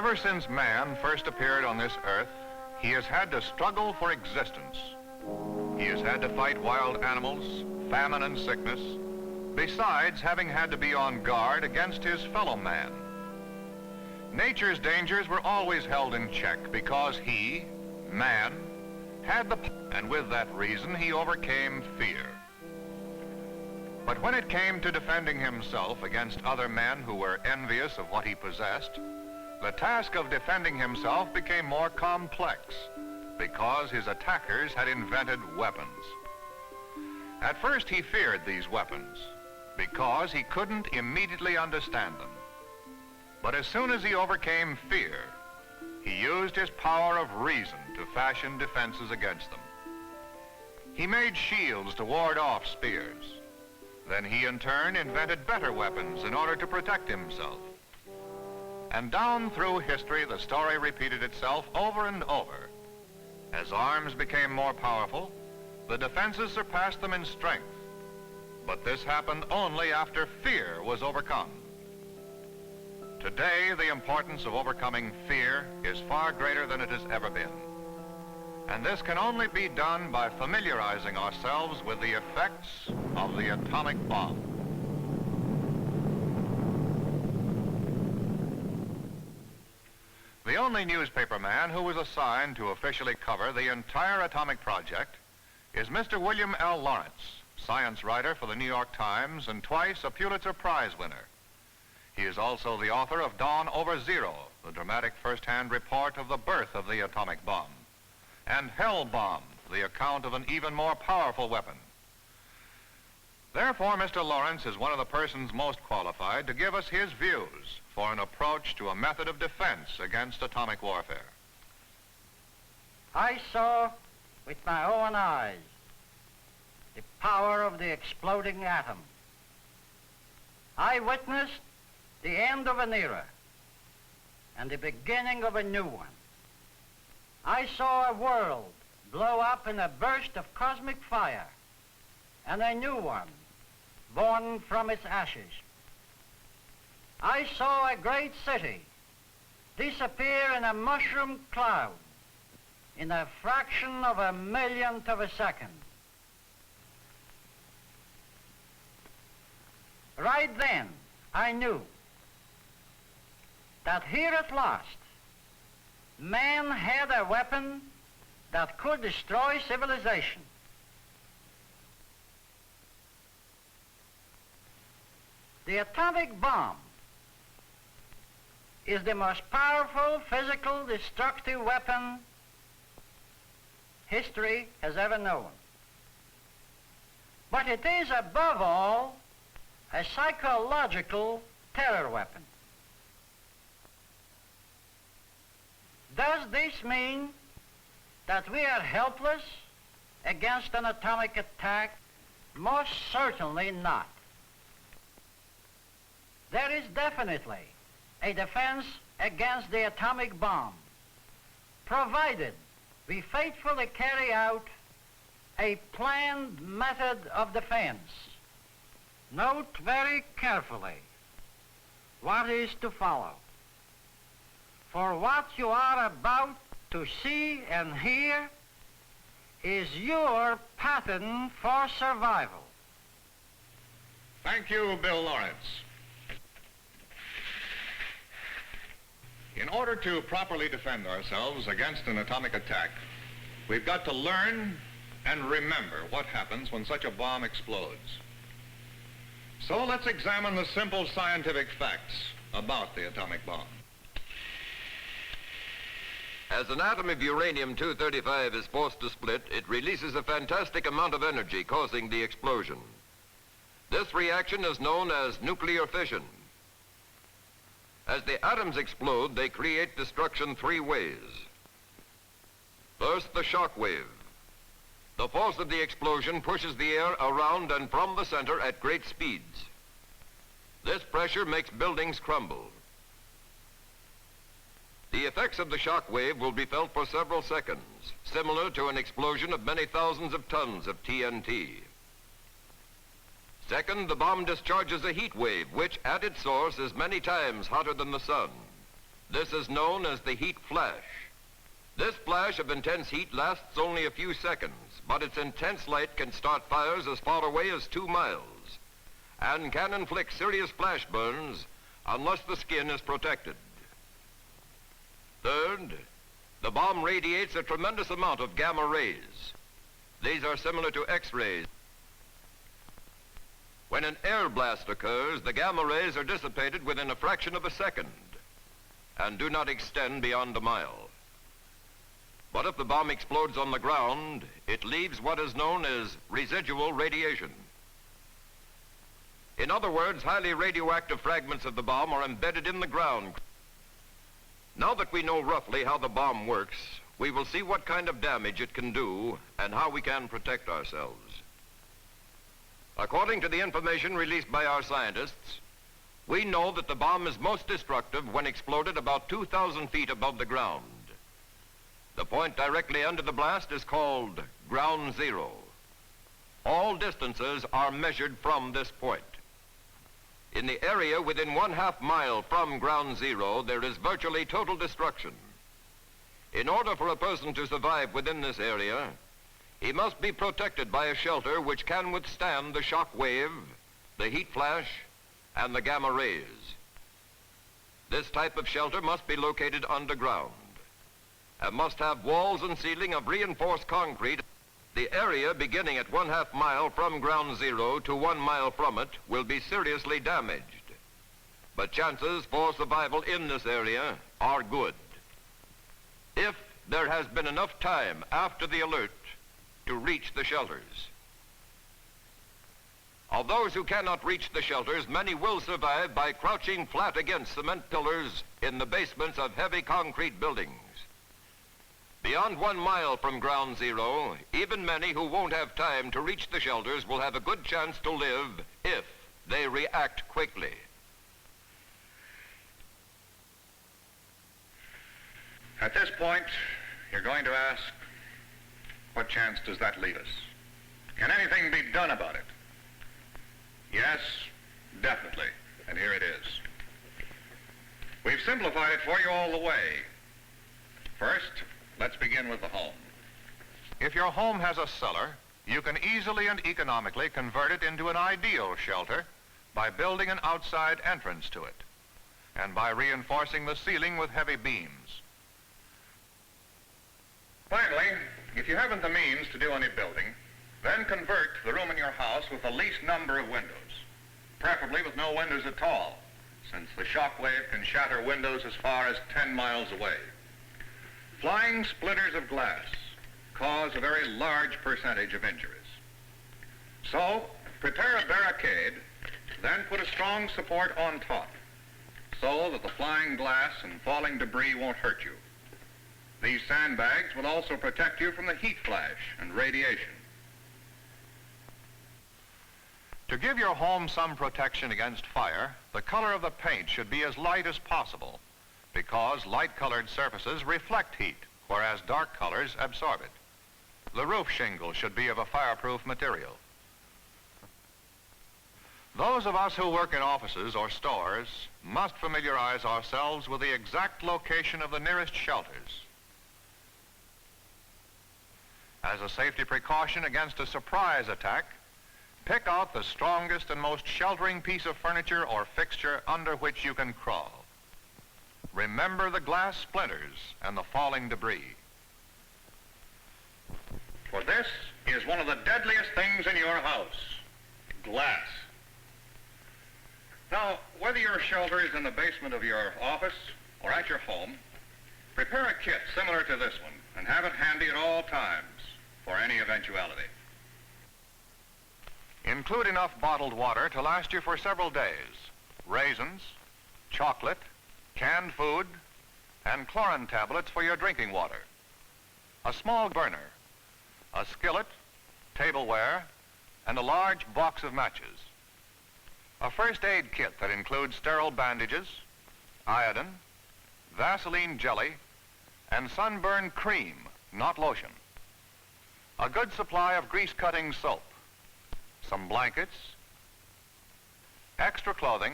Ever since man first appeared on this earth, he has had to struggle for existence. He has had to fight wild animals, famine and sickness, besides having had to be on guard against his fellow man. Nature's dangers were always held in check because he, man, had the power, and with that reason he overcame fear. But when it came to defending himself against other men who were envious of what he possessed, the task of defending himself became more complex because his attackers had invented weapons. At first he feared these weapons because he couldn't immediately understand them. But as soon as he overcame fear, he used his power of reason to fashion defenses against them. He made shields to ward off spears. Then he in turn invented better weapons in order to protect himself. And down through history, the story repeated itself over and over. As arms became more powerful, the defenses surpassed them in strength. But this happened only after fear was overcome. Today, the importance of overcoming fear is far greater than it has ever been. And this can only be done by familiarizing ourselves with the effects of the atomic bomb. The only newspaper man who was assigned to officially cover the entire atomic project is Mr. William L. Laurence, science writer for the New York Times and twice a Pulitzer Prize winner. He is also the author of Dawn Over Zero, the dramatic first-hand report of the birth of the atomic bomb, and Hell Bomb, the account of an even more powerful weapon. Therefore, Mr. Laurence is one of the persons most qualified to give us his views for an approach to a method of defense against atomic warfare. I saw with my own eyes the power of the exploding atom. I witnessed the end of an era and the beginning of a new one. I saw a world blow up in a burst of cosmic fire and a new one born from its ashes. I saw a great city disappear in a mushroom cloud in a fraction of a millionth of a second. Right then, I knew that here at last, man had a weapon that could destroy civilization. The atomic bomb is the most powerful physical destructive weapon history has ever known. But it is above all a psychological terror weapon. Does this mean that we are helpless against an atomic attack? Most certainly not. There is definitely a defense against the atomic bomb, provided we faithfully carry out a planned method of defense. Note very carefully what is to follow. For what you are about to see and hear is your pattern for survival. Thank you, Bill Laurence. In order to properly defend ourselves against an atomic attack, we've got to learn and remember what happens when such a bomb explodes. So let's examine the simple scientific facts about the atomic bomb. As an atom of uranium-235 is forced to split, it releases a fantastic amount of energy, causing the explosion. This reaction is known as nuclear fission. As the atoms explode, they create destruction three ways. First, the shock wave. The force of the explosion pushes the air around and from the center at great speeds. This pressure makes buildings crumble. The effects of the shock wave will be felt for several seconds, similar to an explosion of many thousands of tons of TNT. Second, the bomb discharges a heat wave, which at its source is many times hotter than the sun. This is known as the heat flash. This flash of intense heat lasts only a few seconds, but its intense light can start fires as far away as 2 miles and can inflict serious flash burns unless the skin is protected. Third, the bomb radiates a tremendous amount of gamma rays. These are similar to X-rays. When an air blast occurs, the gamma rays are dissipated within a fraction of a second and do not extend beyond a mile. But if the bomb explodes on the ground, it leaves what is known as residual radiation. In other words, highly radioactive fragments of the bomb are embedded in the ground. Now that we know roughly how the bomb works, we will see what kind of damage it can do and how we can protect ourselves. According to the information released by our scientists, we know that the bomb is most destructive when exploded about 2,000 feet above the ground. The point directly under the blast is called ground zero. All distances are measured from this point. In the area within 1/2 mile from ground zero, there is virtually total destruction. In order for a person to survive within this area, he must be protected by a shelter which can withstand the shock wave, the heat flash, and the gamma rays. This type of shelter must be located underground and must have walls and ceiling of reinforced concrete. The area beginning at 1/2 mile from ground zero to 1 mile from it will be seriously damaged, but chances for survival in this area are good if there has been enough time after the alert to reach the shelters. Of those who cannot reach the shelters, many will survive by crouching flat against cement pillars in the basements of heavy concrete buildings. Beyond 1 mile from ground zero, even many who won't have time to reach the shelters will have a good chance to live if they react quickly. At this point, you're going to ask, what chance does that leave us? Can anything be done about it? Yes, definitely, and here it is. We've simplified it for you all the way. First, let's begin with the home. If your home has a cellar, you can easily and economically convert it into an ideal shelter by building an outside entrance to it and by reinforcing the ceiling with heavy beams. Finally, if you haven't the means to do any building, then convert the room in your house with the least number of windows, preferably with no windows at all, since the shock wave can shatter windows as far as 10 miles away. Flying splinters of glass cause a very large percentage of injuries. So, prepare a barricade, then put a strong support on top, so that the flying glass and falling debris won't hurt you. These sandbags will also protect you from the heat flash and radiation. To give your home some protection against fire, the color of the paint should be as light as possible, because light-colored surfaces reflect heat, whereas dark colors absorb it. The roof shingle should be of a fireproof material. Those of us who work in offices or stores must familiarize ourselves with the exact location of the nearest shelters. As a safety precaution against a surprise attack, pick out the strongest and most sheltering piece of furniture or fixture under which you can crawl. Remember the glass splinters and the falling debris. For this is one of the deadliest things in your house, glass. Now, whether your shelter is in the basement of your office or at your home, prepare a kit similar to this one and have it handy at all times for any eventuality. Include enough bottled water to last you for several days. Raisins, chocolate, canned food, and chlorine tablets for your drinking water. A small burner, a skillet, tableware, and a large box of matches. A first aid kit that includes sterile bandages, iodine, Vaseline jelly, and sunburn cream, not lotion. A good supply of grease-cutting soap, some blankets, extra clothing,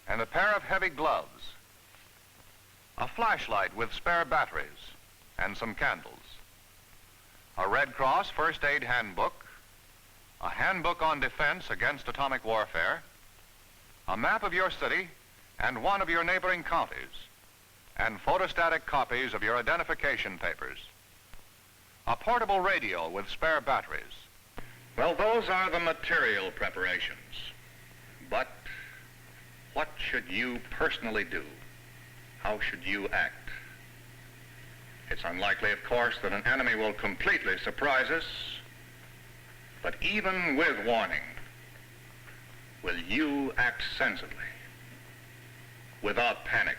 and a pair of heavy gloves, a flashlight with spare batteries, and some candles, a Red Cross first aid handbook, a handbook on defense against atomic warfare, a map of your city and one of your neighboring counties, and photostatic copies of your identification papers, a portable radio with spare batteries. Well, those are the material preparations. But what should you personally do? How should you act? It's unlikely, of course, that an enemy will completely surprise us. But even with warning, will you act sensibly, without panic?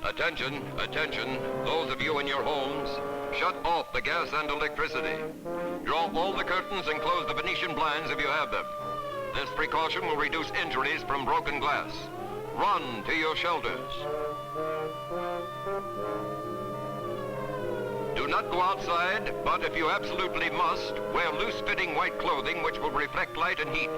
Attention, attention, those of you in your homes, shut off the gas and electricity. Draw all the curtains and close the Venetian blinds if you have them. This precaution will reduce injuries from broken glass. Run to your shelters. Do not go outside, but if you absolutely must, wear loose-fitting white clothing which will reflect light and heat.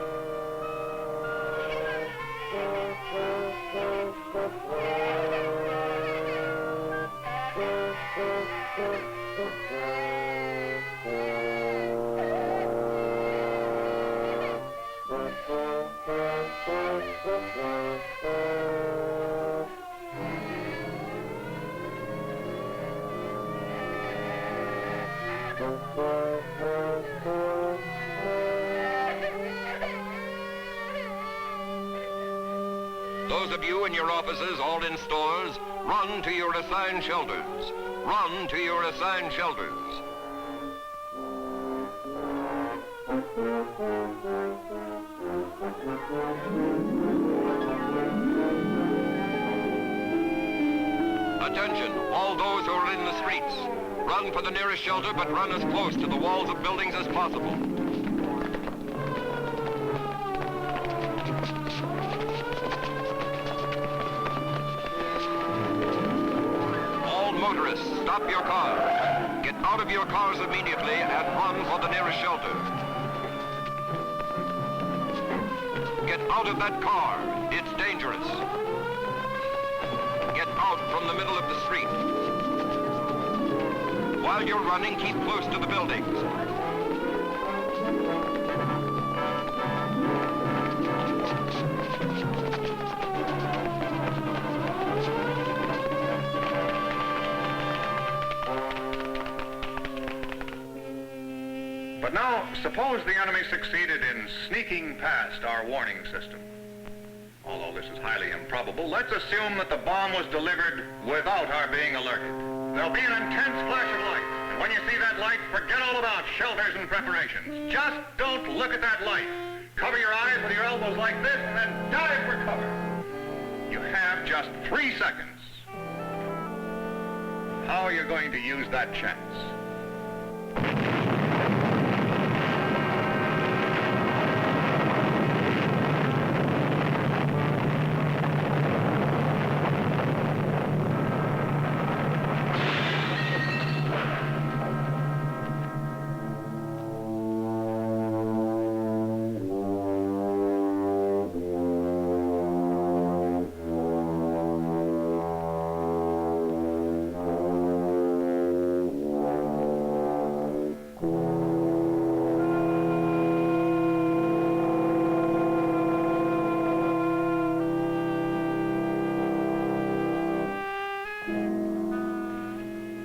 Those of you in your offices, all in stores, run to your assigned shelters. Run to your assigned shelters. Attention, all those who are in the streets. Run for the nearest shelter, but run as close to the walls of buildings as possible. Motorists, stop your cars. Get out of your cars immediately and run for the nearest shelter. Get out of that car. It's dangerous. Get out from the middle of the street. While you're running, keep close to the buildings. But now, suppose the enemy succeeded in sneaking past our warning system. Although this is highly improbable, let's assume that the bomb was delivered without our being alerted. There'll be an intense flash of light, and when you see that light, forget all about shelters and preparations. Just don't look at that light. Cover your eyes with your elbows like this, and then dive for cover. You have just 3 seconds. How are you going to use that chance?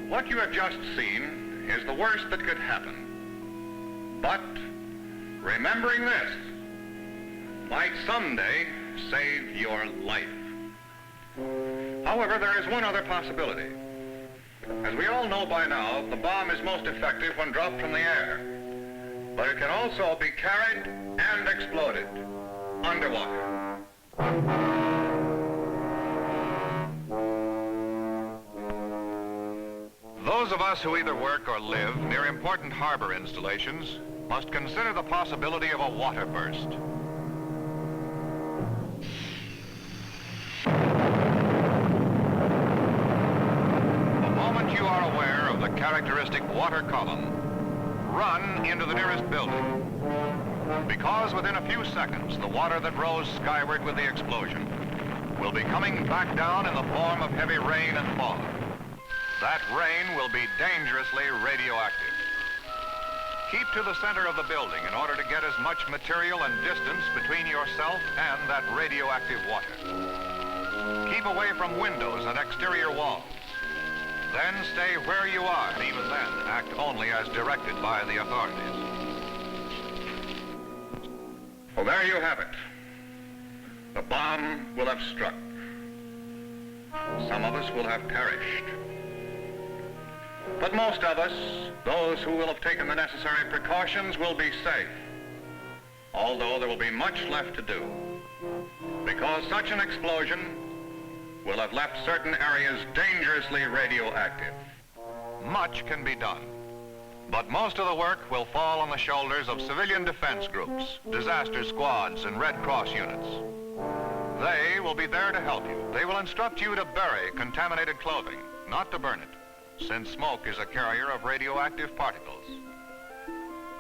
What you have just seen is the worst that could happen. But remembering this might someday save your life. However, there is one other possibility. As we all know by now, the bomb is most effective when dropped from the air. But it can also be carried and exploded underwater. Those of us who either work or live near important harbor installations must consider the possibility of a water burst. characteristic water column, run into the nearest building. Because within a few seconds, the water that rose skyward with the explosion will be coming back down in the form of heavy rain and fog. That rain will be dangerously radioactive. Keep to the center of the building in order to get as much material and distance between yourself and that radioactive water. Keep away from windows and exterior walls. Then stay where you are, and even then, act only as directed by the authorities. Well, there you have it. The bomb will have struck. Some of us will have perished. But most of us, those who will have taken the necessary precautions, will be safe. Although there will be much left to do. Because such an explosion will have left certain areas dangerously radioactive. Much can be done, but most of the work will fall on the shoulders of civilian defense groups, disaster squads, and Red Cross units. They will be there to help you. They will instruct you to bury contaminated clothing, not to burn it, since smoke is a carrier of radioactive particles.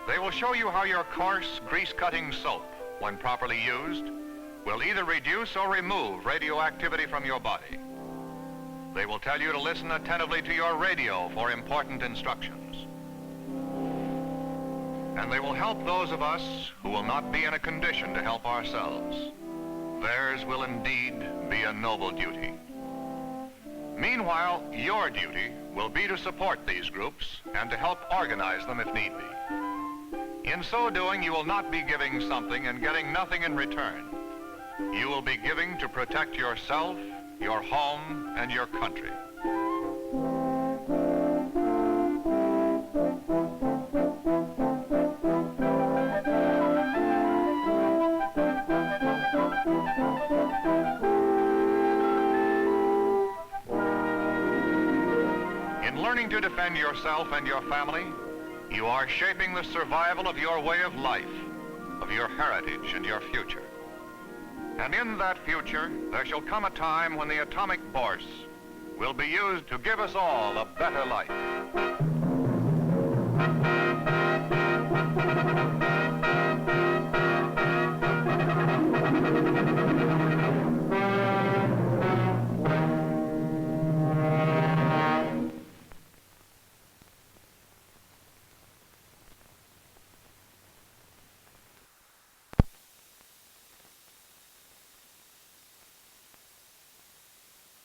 They will show you how your coarse, grease-cutting soap, when properly used, will either reduce or remove radioactivity from your body. They will tell you to listen attentively to your radio for important instructions. And they will help those of us who will not be in a condition to help ourselves. Theirs will indeed be a noble duty. Meanwhile, your duty will be to support these groups and to help organize them if need be. In so doing, you will not be giving something and getting nothing in return. You will be giving to protect yourself, your home, and your country. In learning to defend yourself and your family, you are shaping the survival of your way of life, of your heritage and your future. And in that future, there shall come a time when the atomic force will be used to give us all a better life.